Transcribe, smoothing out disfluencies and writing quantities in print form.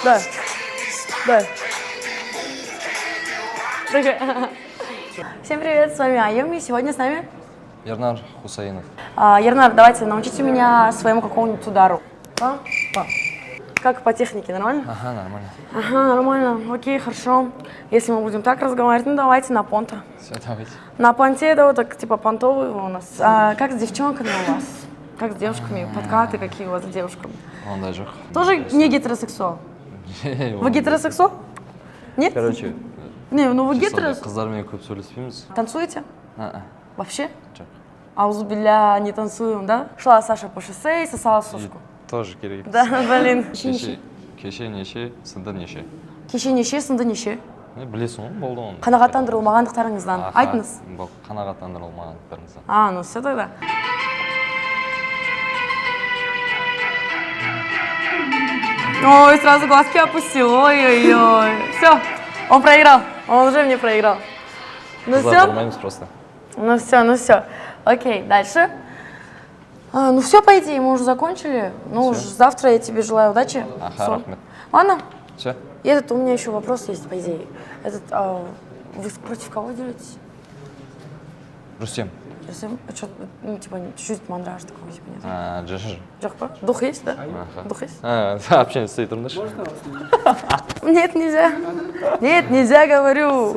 Да. Да. Всем привет, с вами Айоми. Сегодня с нами Ернар Хусаинов. Ернар, давайте научите меня своему какому-нибудь удару. Па, па. Как по технике, нормально? Ага, нормально. Ага, нормально. Окей, хорошо. Если мы будем так разговаривать, ну давайте на понта. Все, давайте. На понте, да, вот так, типа понтовый у нас. Как с девчонками у вас? Как с девушками? Подкаты какие у вас с девушками? Ондай жоқ. Тоже не гетеросексуал? Вы гетеросексуал? Нет? Короче, Не, ну вы гетерос. қыздармен көп сөйлеспейміз. Танцуете? Вообще? Жоқ. Аузубилля, не танцуем, да? Шла Саша по шоссе и сосала сушку. Тоже керек. Да, блин. Кеше неше, сынды неше. Кеше неше, сынды неше? Білесің ғой, болды оны. Қанағаттандырылмағандықтарыңыздан. Айтыңыз. Қанағаттандырылмағандықтарыңыздан. Ну все тогда. Ой, сразу глазки опустил. Ой-ой-ой. Все, он проиграл. Он уже мне проиграл. Ну все. Болмаймыз просто. Ну все. Окей, дальше. Ну все, по идее, мы уже закончили. Ну, завтра я тебе желаю удачи. Ага, рахмет. Ладно? Все. И этот, у меня еще вопрос есть, по идее. Вы против кого деретесь? Рустем. Рустем? Что, ну, типа, чуть-чуть мандраж такого, типа, нет? Жжж. Жоқ па? Дух есть, да? Ага. Дух есть? Общение істей тұрмын. Нет, нельзя. Нет, нельзя, говорю.